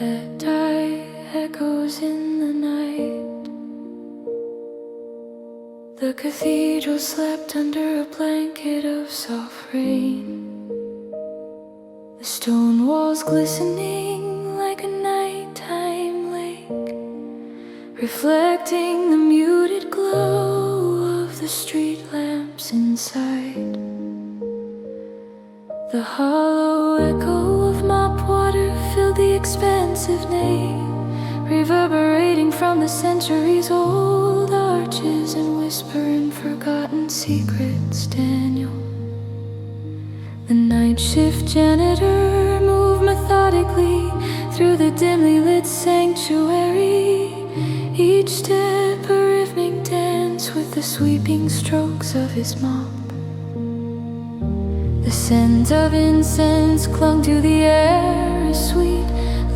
that die echoes in the night. The cathedral slept under a blanket of soft rain. The stone walls glistening like a nighttime lake, reflecting the muted glow of the street lamps inside. The hollow echo of mop water filled the expansive nave, reverberating from the centuries-old arches and whispering forgotten secrets. Daniel, the night shift janitor, moved methodically through the dimly lit sanctuary, each step a rhythmic dance with the sweeping strokes of his mop. The scent of incense clung to the air, a sweet,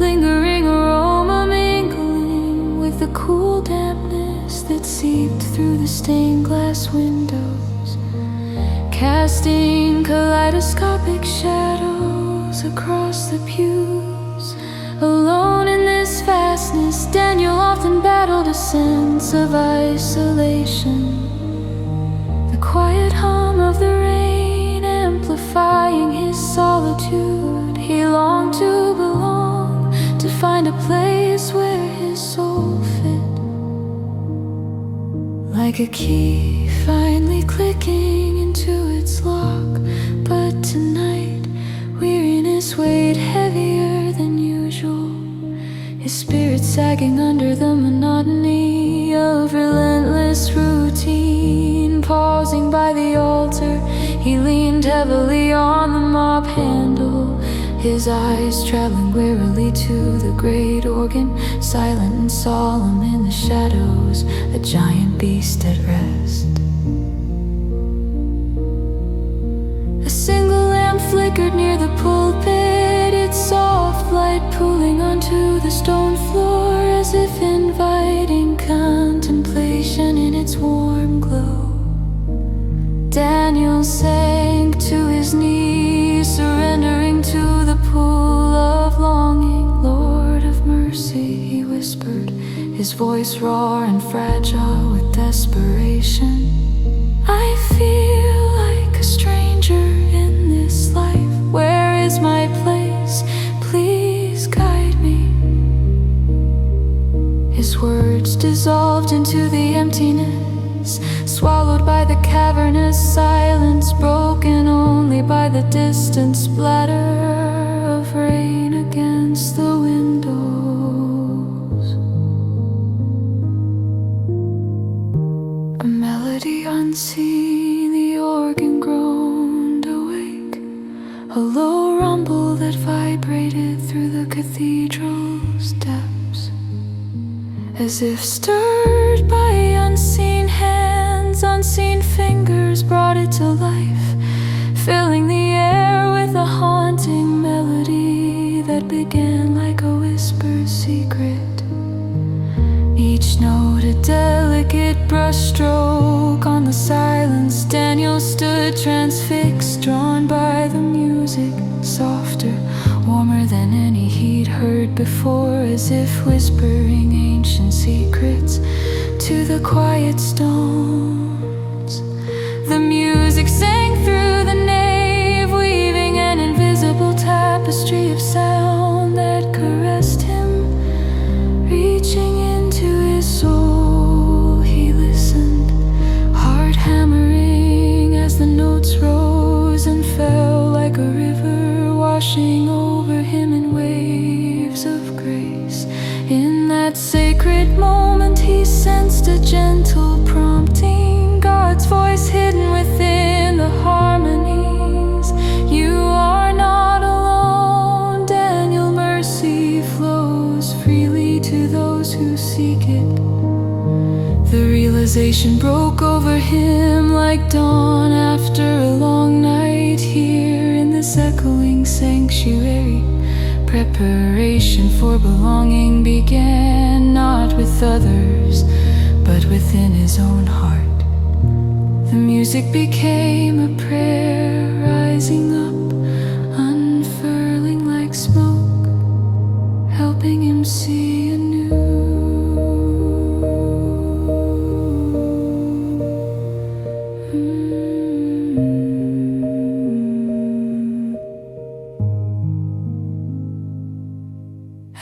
lingering aroma mingling with the cool dampness that seeped through the stained glass windows, casting kaleidoscopic shadows across the pews. Alone in this vastness, Daniel often battled a sense of isolation. The quiet hum of the rain amplifying his solitude. He longed to belong, to find a place where his soul fit, like a key finally clicking into its lock. But tonight, weariness weighed heavier than usual, his spirit sagging under the monotony of relentless routine. Pausing by the altar, he leaned heavily on the mop handle, his eyes traveling wearily to the great organ, silent and solemn in the shadows, a giant beast at rest. A single lamp flickered near the pulpit, its soft light pooling onto the stone floor, as if inviting contemplation in its warm glow. Daniel sank to his knees, surrendering to the pool of longing. Lord of mercy, he whispered, his voice raw and fragile with desperation. I feel like a stranger in this life. Where is my place? Please guide me. His words dissolved into the emptiness, swallowed by the cavernous silence, broken only by the distant splatter of rain against the windows. A melody unseen, the organ groaned awake, a low rumble that vibrated through the cathedral's depths, as if stirred by unseen hands. Unseen fingers brought it to life, filling the air with a haunting melody that began like a whispered secret, each note a delicate brushstroke on the silence. Daniel stood transfixed, drawn by the music, softer, warmer than any he'd heard before, as if whispering ancient secrets to the quiet stones. The music sang through the nave, weaving an invisible tapestry of sound that caressed him, reaching into his soul. He listened, heart hammering as the notes rose and fell like a river, washing over him in waves of grace. In that sacred moment, he sensed a gentle prompting, God's voice hidden within the harmonies. You are not alone, Daniel. Mercy flows freely to those who seek it. The realization broke over him like dawn after a long night here in this echoing sanctuary. Preparation for belonging began, not with others, but within his own heart. The music became a prayer, rising up, unfurling like smoke, helping him see anew.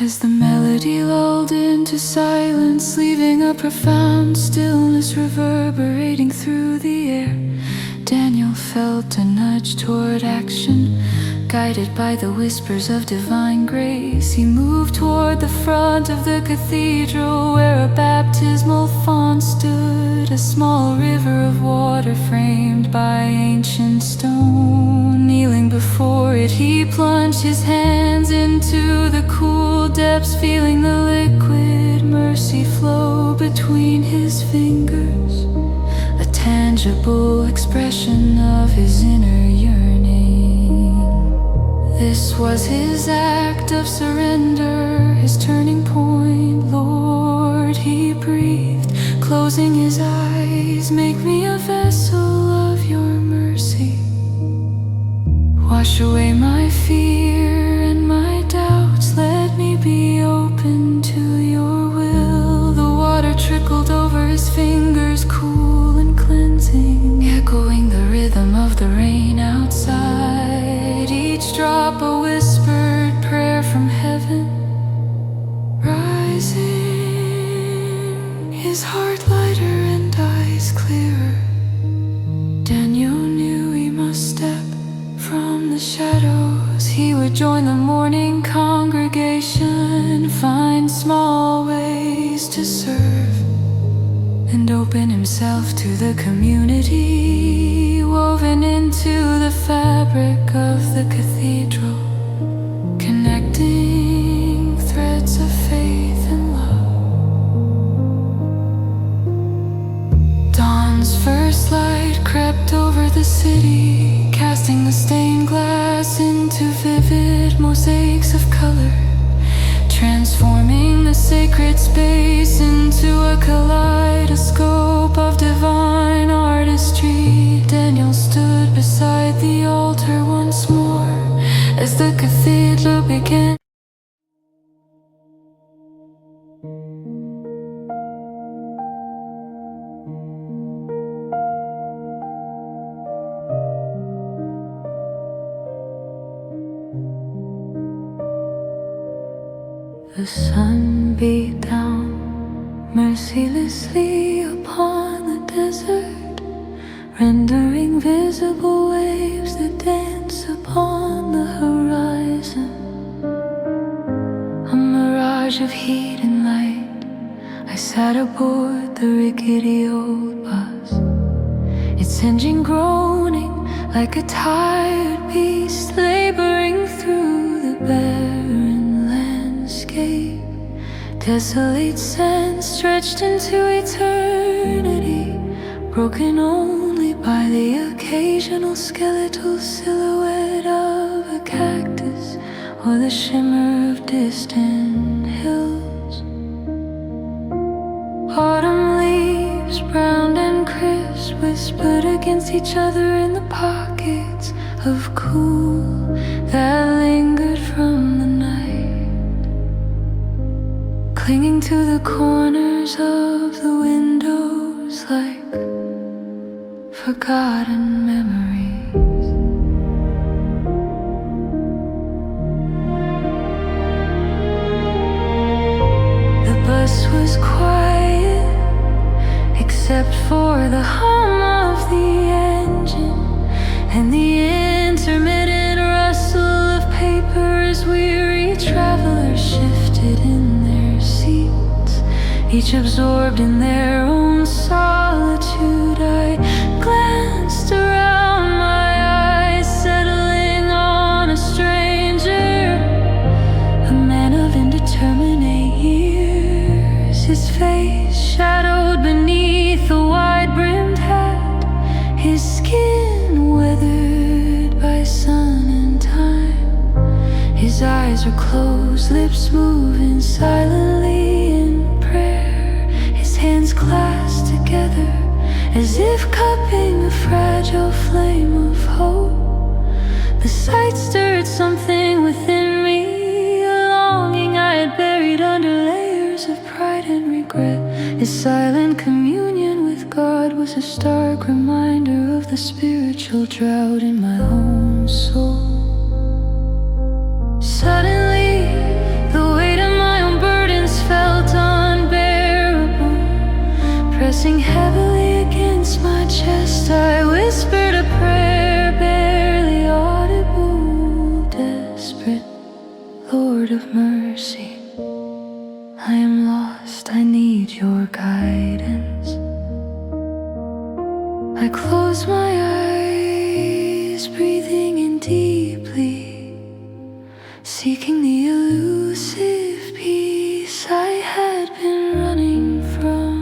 As the melody lulled into silence, leaving a profound stillness reverberating through the air, Daniel felt a nudge toward action. Guided by the whispers of divine grace, he moved toward the front of the cathedral, where a baptismal font stood, a small river of water framed by ancient stone. Kneeling before it, he plunged his hands into the cool depths, feeling the liquid mercy flow between his fingers, a tangible expression of his inner yearning. This was his act of surrender, his turning point. Lord, he breathed, closing his eyes, make me a vessel of your mercy. Wash away my fear and my doubts, let me be open to your will. The water trickled over his fingers, cool and cleansing, echoing the rhythm of the rain outside. Each drop a whispered prayer from heaven, rising, his heart lighter and eyes clearer. Daniel knew he must step from the shadows. He would join the morning congregation, find small ways to serve, and open himself to the community, woven into the fabric of the cathedral, connecting threads of faith and love. Dawn's first light crept over the city, casting the stained glass into vivid mosaics of color, transforming the sacred space into a kaleidoscope of divine artistry. Daniel stood beside the altar once more as the cathedral began. The sun beat down mercilessly upon the desert, rendering visible waves that dance upon the horizon. A mirage of heat and light, I sat aboard the rickety old bus, its engine groaning like a tired beast, laboring through the barren landscape. Desolate sand stretched into eternity, broken only by the occasional skeletal silhouette of a cactus or the shimmer of distant hills. Autumn leaves, brown and crisp, whispered against each other in the pockets of cool that lingered from the night, clinging to the corners of the windows like forgotten memories. The bus was quiet, except for the hum of the engine and the intermittent rustle of paper as weary travelers shifted in their seats, each absorbed in their own solitude. I glanced around, my eyes settling on a stranger, a man of indeterminate years, his face shadowed beneath a wide-brimmed hat, his skin weathered by sun and time. His eyes were closed, lips moving silently in prayer, his hands clasped together as if cupping a fragile flame of hope. sight stirred something within me, a longing I had buried under His silent communion with God was a stark reminder of the spiritual drought in my own soul. Suddenly, the weight of my own burdens felt unbearable. Pressing heavily against my chest, I whispered a prayer barely audible. Desperate, Lord of mercy, I am lost, I need your guidance. I close my eyes, breathing in deeply, seeking the elusive peace I had been running from.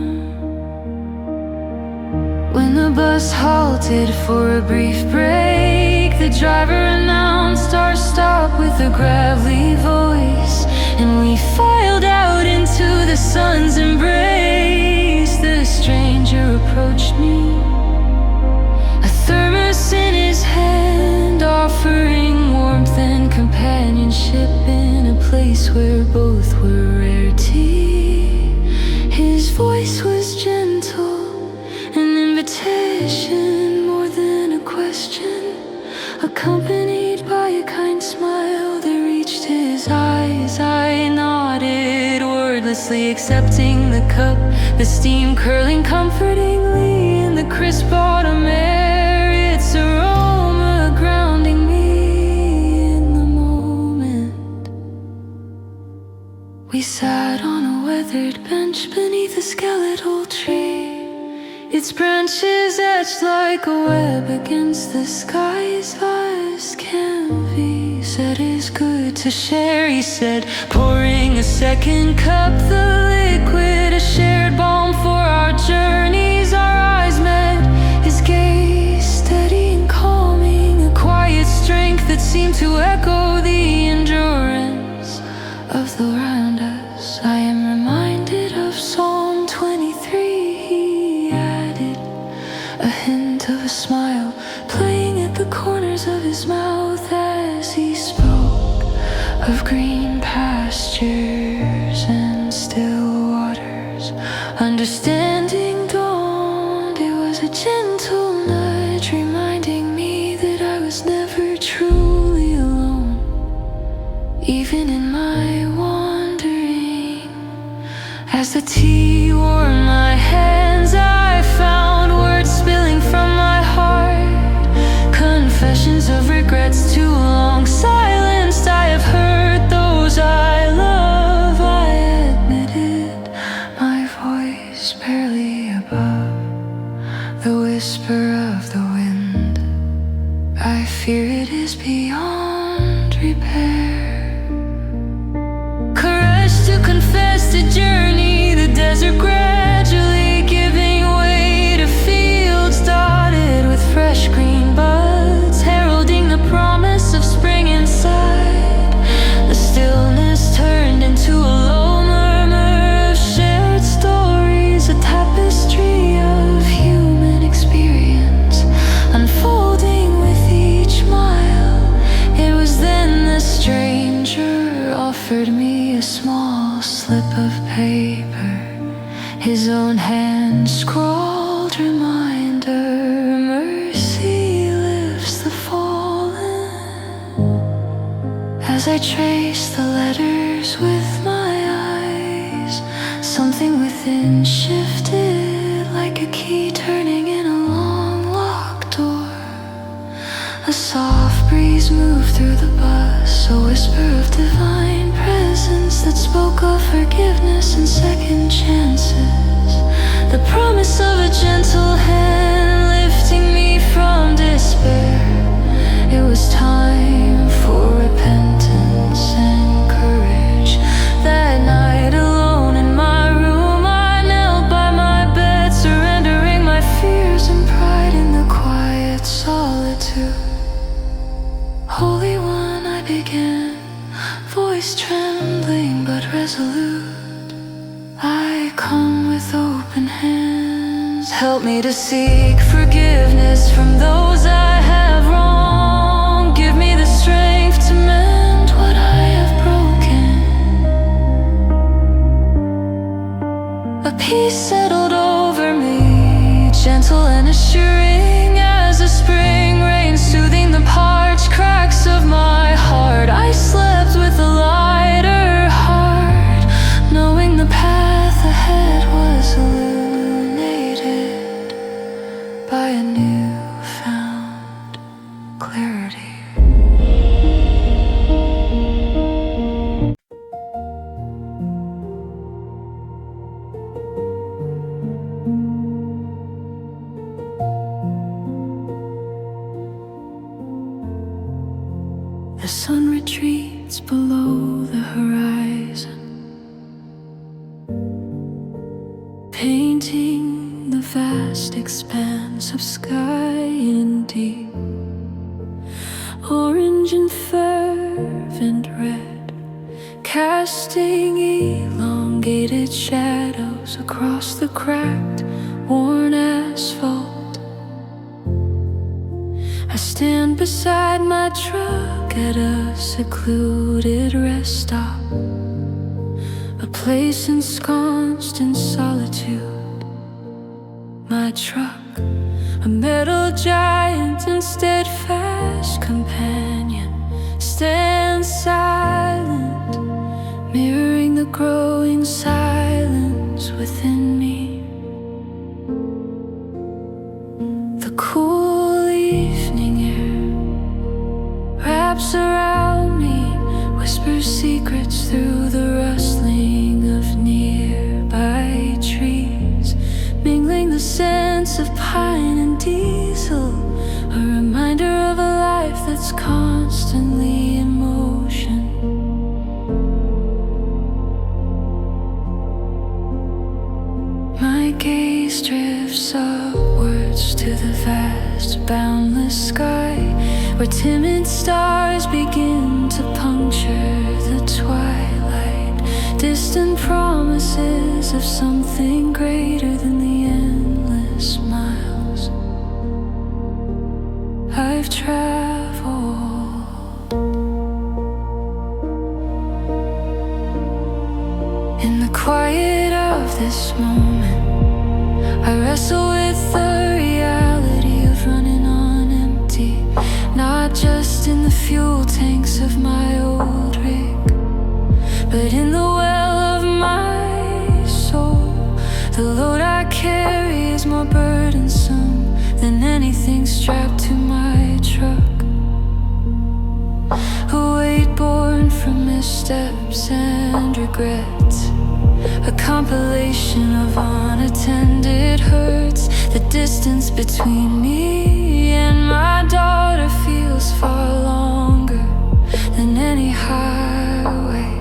When the bus halted for a brief break, the driver announced our stop with a gravelly voice, and we filed out into the sun's embrace. The stranger approached me, a thermos in his hand, offering warmth and companionship in a place where both were rarity. His voice was gentle, an invitation more than a question, accompanied by a kind smile that reached his eyes. I nodded, wordlessly accepting the cup, the steam curling comfortingly in the crisp autumn air, its aroma grounding me in the moment. We sat on a weathered bench beneath a skeletal tree, its branches etched like a web against the sky's vast canvas. It is good to share, he said, pouring a second cup, the liquid, a shared balm for our journeys. Our eyes met, his gaze steady and calming, a quiet strength that seemed to echo the endurance of the round us. I am reminded of Psalm 23, he added, a hint of a smile playing at the corners of his mouth as he spoke of green pastures and still waters. Understanding dawned, it was a gentle nudge reminding me that I was never truly alone, even in my wandering. As the tea warmed my hands, I found words spilling from my heart, confessions of regrets too long silenced. I have heard those I love, I admitted, my voice barely above the whisper of the wind. I fear it is beyond repair. Courage to confess, to journey the desert, gradually giving way to fields dotted with fresh green buds, heralding the promise of spring inside. The stillness turned into a low murmur of shared stories, a tapestry of human experience unfolding with each mile. It was then the stranger offered me a small slip of paper, his own hand scrawled reminder, mercy lifts the fallen. As I traced the letters with my eyes, something within shifted like a key turning in a long locked door. A soft breeze moved through the bus, a whisper of divine presence that spoke of forgiveness and second chances. The promise of a gentle hand lifting me from despair. It was time for repentance and courage. That night alone in my room, I knelt by my bed, surrendering my fears and pride in the quiet solitude. Holy One, I began, voice trembling but resolute. I come with open hands. Help me to seek forgiveness from those I have wronged. Give me the strength to mend what I have broken. A He settled over me, gentle and assuring as a spring rain, soothing the parched cracks of my heart. I slept with a lighter heart, knowing the path ahead was illuminated by a newfound clarity. The sun retreats below the horizon, painting the vast expanse of sky in deep orange and fervent red, casting elongated shadows across the cracked, worn asphalt. I stand beside my truck at a secluded rest stop, a place ensconced in solitude. My truck, a metal giant and steadfast companion, stands silent, mirroring the growing silence within me. The cool evening air wraps around me, whispers secrets through the rustling of nearby trees, mingling the scents of pine and diesel, a reminder of a life that's constantly in motion. My gaze drifts upwards to the vast, boundless sky, where timid stars begin to puncture the twilight, distant promises of something greater than the endless miles I've traveled. In the quiet of this moment, I wrestle with the reality of running on empty, not just in the fuel tanks of my old rig, but in the well of my soul. The load I carry is more burdensome than anything strapped to my truck, a weight born from missteps and regrets, a compilation of unattended hurts. The distance between me and my daughter feels far longer than any highway,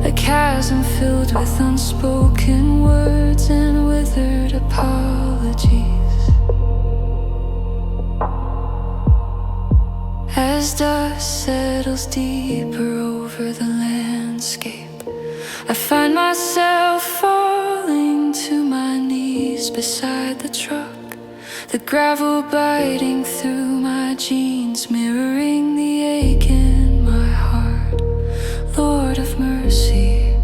a chasm filled with unspoken words and withered apologies. As dust settles deeper over the landscape, I find myself falling to my knees beside the truck, the gravel biting through my jeans, mirroring the ache in my heart. Lord of mercy,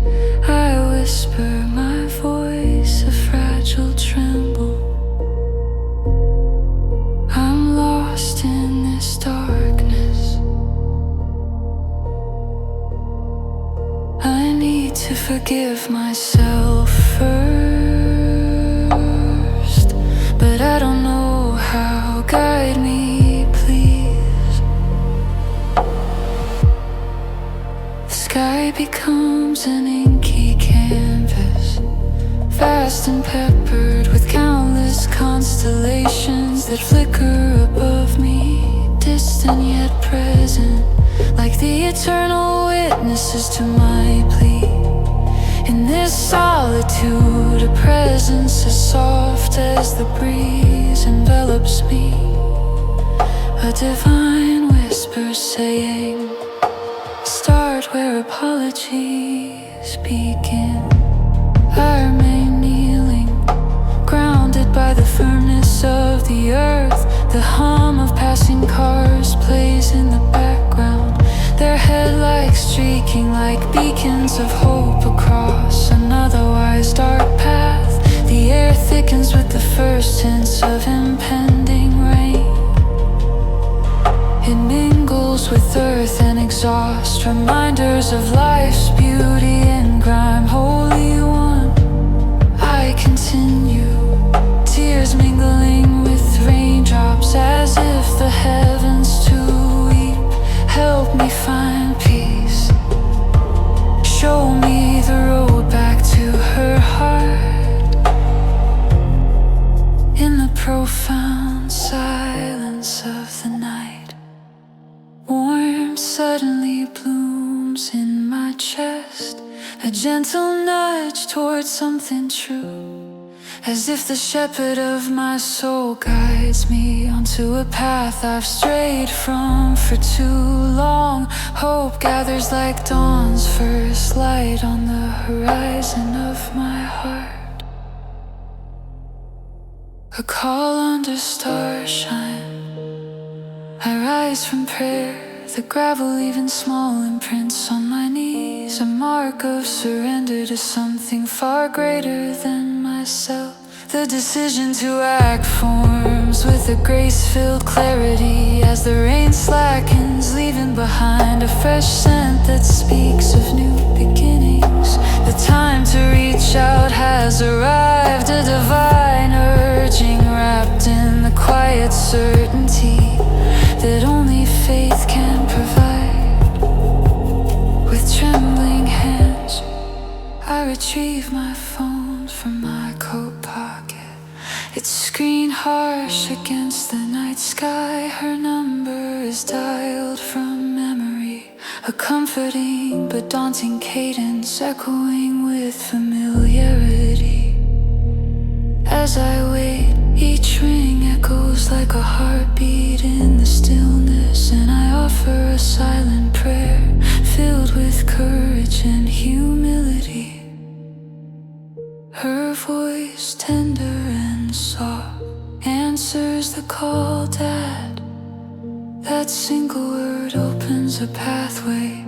I whisper, my voice a fragile tremble. I'm lost in this darkness. I need to forgive myself first, but I don't know how. Guide me, please. The sky becomes an inky canvas, vast and peppered with countless constellations that flicker above me, distant yet present, like the eternal witnesses to my plea. In this solitude, a presence as soft as the breeze envelops me, a divine whisper saying, start where apologies begin. I remain kneeling, grounded by the firmness of the earth. The hum of passing cars plays in the background, their headlights streaking like beacons of hope across an otherwise dark of impending rain. It mingles with earth and exhaust, reminders of life's beauty and grime. Holy One, I continue, tears mingling with raindrops, as if the heavens to weep. Help me find peace, show me the road back to her heart. In the profound silence of the night, warmth suddenly blooms in my chest, a gentle nudge towards something true, as if the shepherd of my soul guides me onto a path I've strayed from for too long. Hope gathers like dawn's first light on the horizon of my heart. A call under starshine, I rise from prayer, the gravel leaving small imprints on my knees, a mark of surrender to something far greater than myself. The decision to act forms with a grace-filled clarity as the rain slackens, leaving behind a fresh scent that speaks of new beginnings. The time to reach out has arrived, a divine urging wrapped in the quiet certainty that only faith can provide. With trembling hands, I retrieve my phone from my coat pocket, its screen harsh against the night sky. Her number is dialed from memory, a comforting but daunting cadence echoing with familiarity. As I wait, each ring echoes like a heartbeat in the stillness, and I offer a silent prayer filled with courage and humility. Her voice, tender and soft, answers the call, Dad. That single word opens a pathway,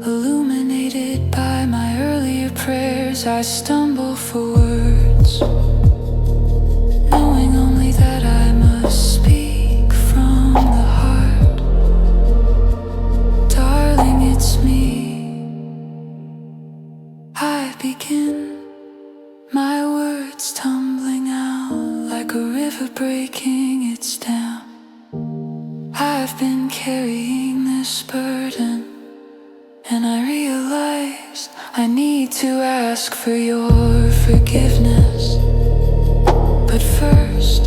illuminated by my earlier prayers. I stumble for words, knowing only that I must speak from the heart. Darling, it's me. I begin, my words tumbling out like a river breaking its dam. I've been carrying this burden, and I realize I need to ask for your forgiveness. But first,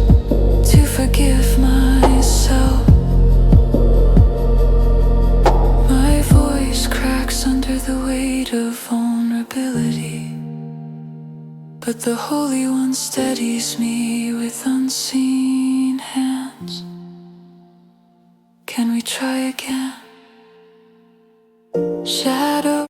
to forgive myself. My voice cracks under the weight of vulnerability, but the Holy One steadies me with unseen hands. Can we try again? Shadow.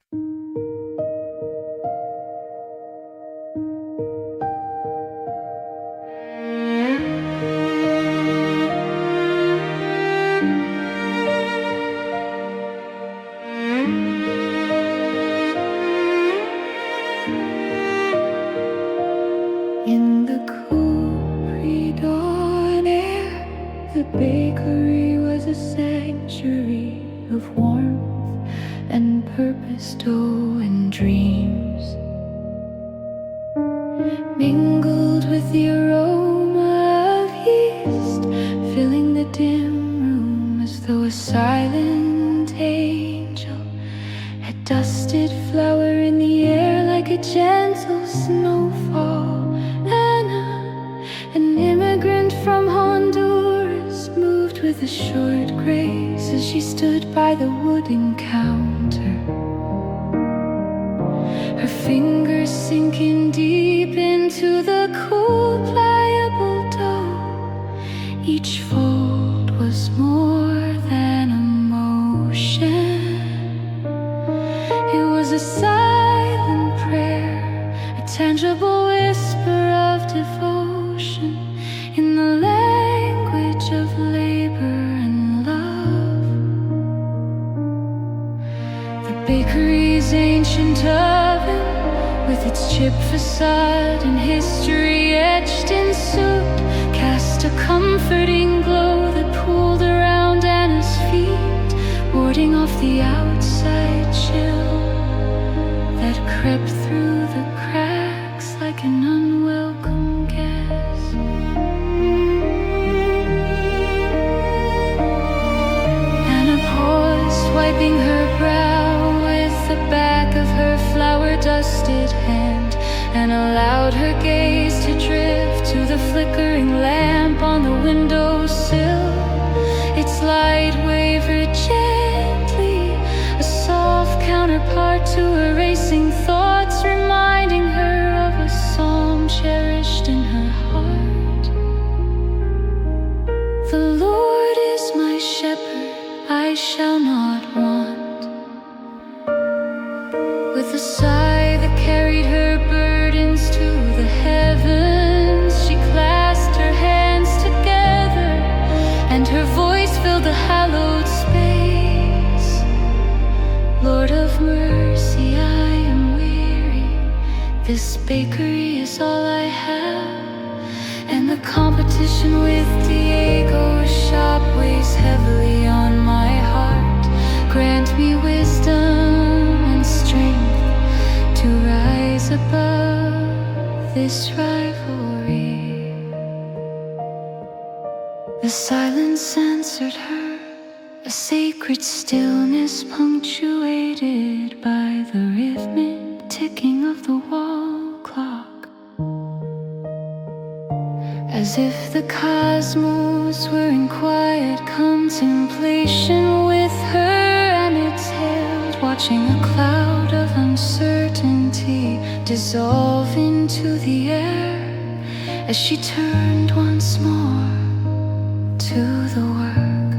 In the cool pre-dawn air, the bakery was a sanctuary of warmth and purpose, dough and dreams, mingled with the aroma of yeast, filling the dim room as though a silent angel had dusted flour in the air like a gentle snowfall. Anna, an immigrant from Honduras, moved with a short grace as she stood by the wooden counter, her fingers sinking deep into the cool, pliable dough. Each fold was more than emotion. It was a silent prayer, a tangible whisper of devotion in the language of labor and love. The bakery's ancient oven, with its chipped facade and history etched in soot, cast cast a comforting glow that pooled around Anna's feet, warding off the outside chill that crept through the cracks like an unwelcome guest. Anna paused, wiping her brow with the back of her flower-dusted hand, and allowed her gaze to drift to the flickering lamp on the windowsill. Its light wavered gently, a soft counterpart to her racing thoughts, reminding her of a psalm cherished in her heart. The Lord is my shepherd, I shall not want. With a sigh that carried her burdens to the heavens, she clasped her hands together, and her voice filled the hallowed space. Lord of mercy, I am weary. This bakery is all I have, and the competition with Diego's shop weighs heavily on my heart. Grant me wisdom and strength to rise above this rivalry. The silence answered her, a sacred stillness punctuated by the rhythmic ticking of the wall clock. As if the cosmos were in quiet contemplation with her, and exhaled, watching a cloud of uncertainty dissolve into the air as she turned once more to the work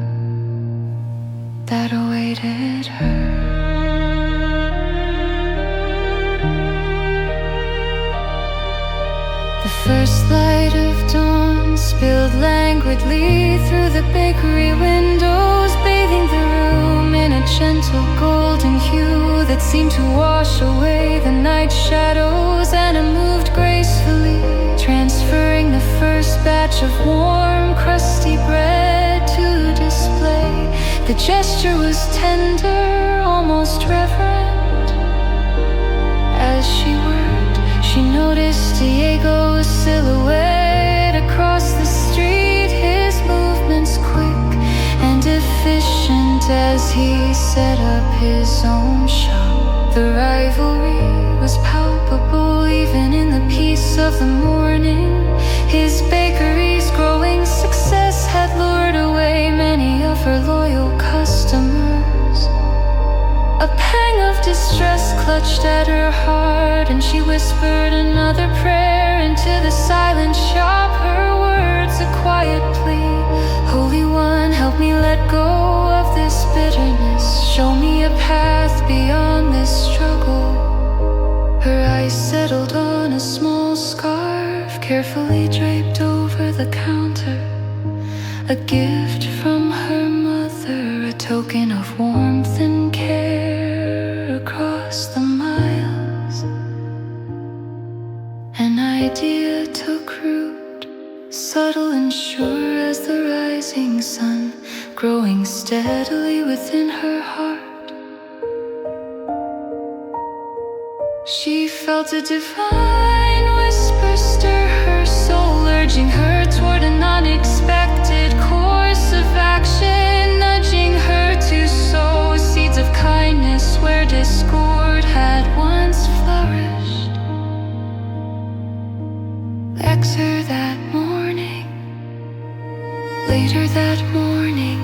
that awaited her. The first light of dawn spilled languidly through the bakery windows, bathing the room in a gentle golden hue that seemed to wash away the night shadows. Anna moved gracefully, transferring the first batch of warm, crusty bread to display. The gesture was tender, almost reverent. As she worked, she noticed Diego's silhouette across the street, his movements quick and efficient as he set up his own shop. The rivalry was palpable even in the peace of the morning. His bakery's growing success had lured away many of her loyal customers. A pang of distress clutched at her heart, and she whispered another prayer into the silent shop, her words a quiet plea. Holy One, help me let go of this bitterness. Show me a path beyond this struggle. Her eyes settled on a small scarf, carefully draped over the counter. A gift from her mother, a token of warmth and care across the miles. An idea took root, subtle and sure as the rising sun, growing steadily within her heart. She felt a divine whisper stir her soul, urging her toward an unexpected course of action, nudging her to sow seeds of kindness where discord had once flourished. Later that morning,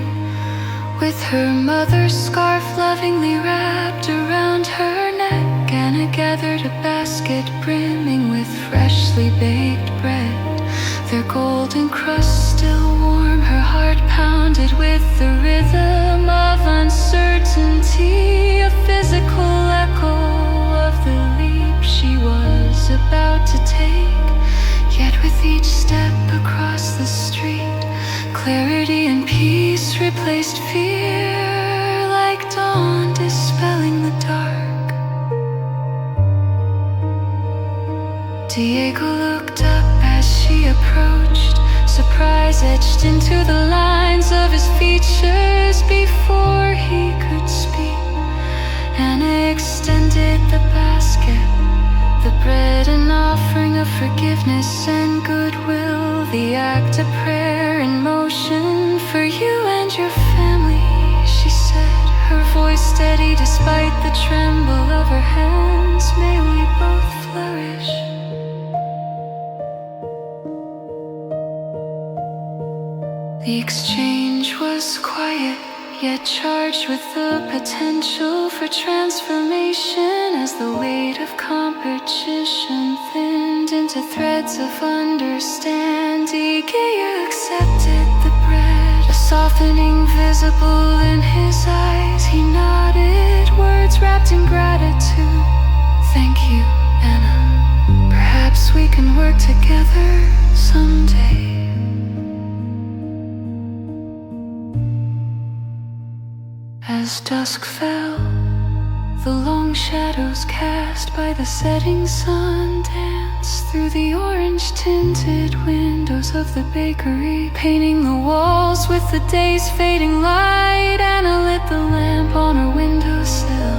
with her mother's scarf lovingly wrapped around her neck, Anna gathered a basket brimming with freshly baked bread. Their golden crust still warm, her heart pounded with the rhythm of uncertainty, a physical echo of the leap she was about to take. Yet with each step across the street, clarity and peace replaced fear, like dawn dispelling the dark. Diego looked up as she approached, surprised surprise etched into the lines of his features before he could speak. Anna extended the basket, the bread an offering of forgiveness and goodwill, the act of prayer in motion for you and your family, she said, her voice steady despite the tremble of her hands. May we both flourish. The exchange was quiet, yet charged with the potential for transformation as the weight of competition thinned into threads of understanding. Gaia accepted the bread, a softening visible in his eyes. He nodded, words wrapped in gratitude. Thank you, Anna. Perhaps we can work together someday. As dusk fell, the long shadows cast by the setting sun danced through the orange-tinted windows of the bakery, painting the walls with the day's fading light. Anna lit the lamp on her windowsill,